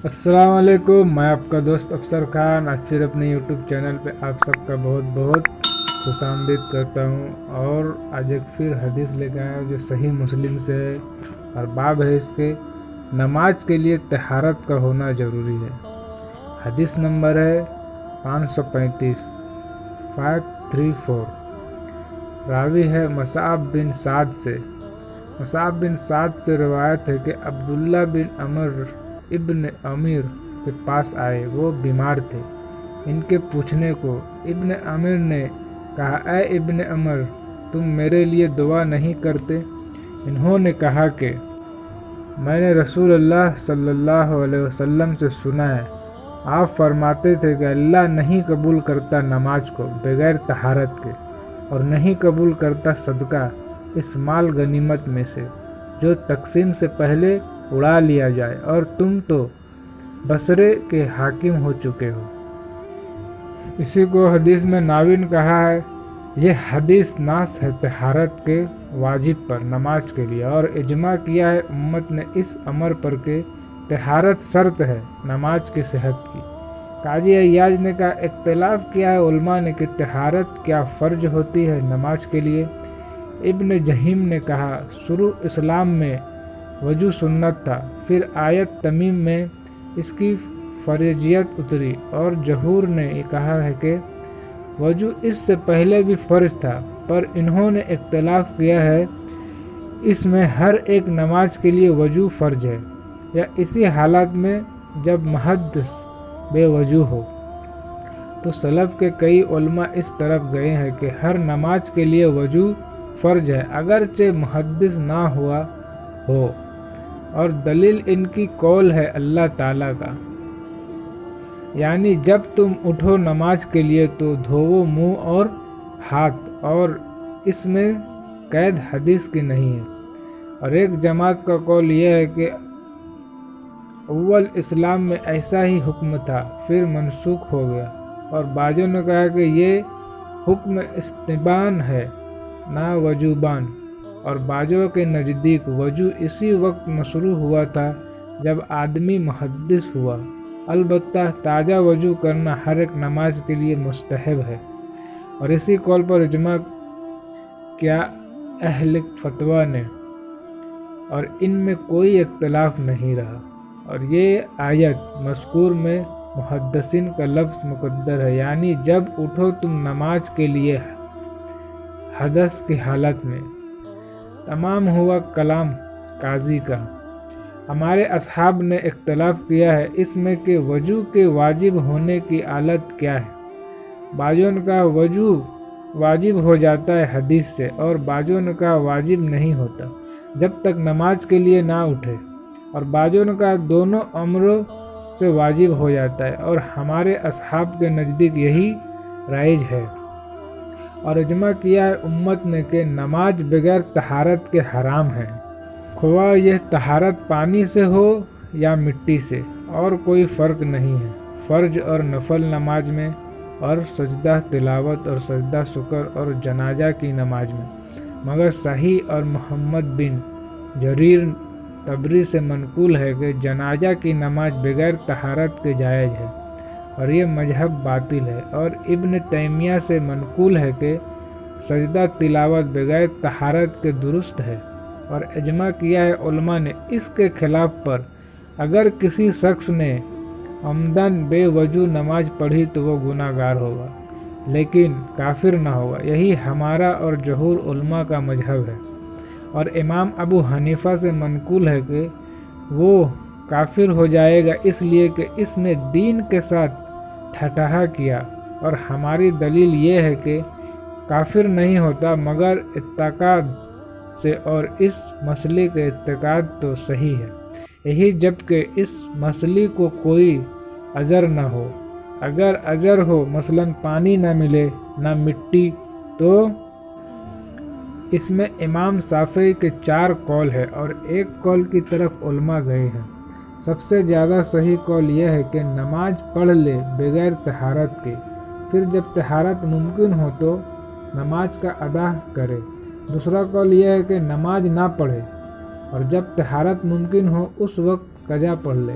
السلام علیکم، میں آپ کا دوست افسر خان آج پھر اپنے یوٹیوب چینل پہ آپ سب کا بہت بہت خوش آمدید کرتا ہوں۔ اور آج ایک پھر حدیث لے کے آیا جو صحیح مسلم سے ہے اور باب ہے اس کے نماز کے لیے طہارت کا ہونا ضروری ہے۔ حدیث نمبر ہے 535 534۔ راوی ہے مصعب بن سعد سے۔ مصعب بن سعد سے روایت ہے کہ عبداللہ بن عمر ابن عامر کے پاس آئے، وہ بیمار تھے۔ ان کے پوچھنے کو ابن عامر نے کہا، اے ابن عمر، تم میرے لیے دعا نہیں کرتے؟ انہوں نے کہا کہ میں نے رسول اللہ صلی اللہ علیہ وسلم سے سنا ہے، آپ فرماتے تھے کہ اللہ نہیں قبول کرتا نماز کو بغیر طہارت کے، اور نہیں قبول کرتا صدقہ اس مال غنیمت میں سے جو تقسیم سے پہلے اڑا لیا جائے، اور تم تو بصرے کے حاکم ہو چکے ہو۔ اسی کو حدیث میں ناوین کہا ہے۔ یہ حدیث ناس ہے طہارت کے واجب پر نماز کے لیے، اور اجماع کیا ہے امت نے اس امر پر کہ طہارت شرط ہے نماز کی صحت کی۔ قاضی عیاض نے کہا، اختلاف کیا ہے علماء نے کہ طہارت کیا فرض ہوتی ہے نماز کے لیے؟ ابن جہیم نے کہا، شروع اسلام میں وضو سنت تھا، پھر آیت تمیم میں اس کی فرضیت اتری، اور جمہور نے یہ کہا ہے کہ وضو اس سے پہلے بھی فرض تھا، پر انہوں نے اختلاف کیا ہے اس میں ہر ایک نماز کے لیے وضو فرض ہے یا اسی حالت میں جب محدث بے وضو ہو۔ تو سلف کے کئی علماء اس طرف گئے ہیں کہ ہر نماز کے لیے وضو فرض ہے اگرچہ محدث نہ ہوا ہو، اور دلیل ان کی قول ہے اللہ تعالیٰ کا، یعنی جب تم اٹھو نماز کے لیے تو دھوو منہ اور ہاتھ، اور اس میں قید حدیث کی نہیں ہے۔ اور ایک جماعت کا قول یہ ہے کہ اول اسلام میں ایسا ہی حکم تھا، پھر منسوخ ہو گیا، اور بعضوں نے کہا کہ یہ حکم استبان ہے نہ وجوبان، اور بعضوں کے نزدیک وضو اسی وقت مشروع ہوا تھا جب آدمی محدث ہوا، البتہ تازہ وضو کرنا ہر ایک نماز کے لیے مستحب ہے۔ اور اسی قول پر اجماع کیا اہل فتویٰ نے، اور ان میں کوئی اختلاف نہیں رہا۔ اور یہ آیت مذکور میں محدثین کا لفظ مقدر ہے، یعنی جب اٹھو تم نماز کے لیے حدث کی حالت میں۔ تمام ہوا کلام قاضی کا۔ ہمارے اصحاب نے اختلاف کیا ہے اس میں کہ وضو کے واجب ہونے کی حالت کیا ہے۔ بعضوں نے کہا وضو واجب ہو جاتا ہے حدیث سے، اور بعضوں نے کہا واجب نہیں ہوتا جب تک نماز کے لیے نہ اٹھے، اور بعضوں نے کہا دونوں امروں سے واجب ہو جاتا ہے، اور ہمارے اصحاب کے نزدیک یہی رائج ہے۔ اور اجماع کیا ہے امت نے کہ نماز بغیر طہارت کے حرام ہے، خواہ یہ طہارت پانی سے ہو یا مٹی سے، اور کوئی فرق نہیں ہے فرض اور نفل نماز میں، اور سجدہ تلاوت اور سجدہ شکر اور جنازہ کی نماز میں، مگر صحیح اور محمد بن جریر طبری سے منقول ہے کہ جنازہ کی نماز بغیر طہارت کے جائز ہے، اور یہ مذہب باطل ہے۔ اور ابن تیمیہ سے منقول ہے کہ سجدہ تلاوت بغیر طہارت کے درست ہے، اور اجماع کیا ہے علماء نے اس کے خلاف پر اگر کسی شخص نے عمدن بے وضو نماز پڑھی تو وہ گناہ گار ہوگا، لیکن کافر نہ ہوگا۔ یہی ہمارا اور جمہور علماء کا مذہب ہے۔ اور امام ابو حنیفہ سے منقول ہے کہ وہ کافر ہو جائے گا اس لیے کہ اس نے دین کے ساتھ ٹھٹھا کیا، اور ہماری دلیل یہ ہے کہ کافر نہیں ہوتا مگر اعتقاد سے، اور اس مسئلے کے اعتقاد تو صحیح ہے یہی جبکہ اس مسئلے کو کوئی عذر نہ ہو۔ اگر عذر ہو مثلا پانی نہ ملے نہ مٹی، تو اس میں امام شافعی کے 4 قول ہے، اور ایک قول کی طرف علماء گئے ہیں۔ سب سے زیادہ صحیح قول یہ ہے کہ نماز پڑھ لے بغیر طہارت کے، پھر جب طہارت ممکن ہو تو نماز کا ادا کرے۔ دوسرا قول یہ ہے کہ نماز نہ پڑھے، اور جب طہارت ممکن ہو اس وقت قضا پڑھ لے۔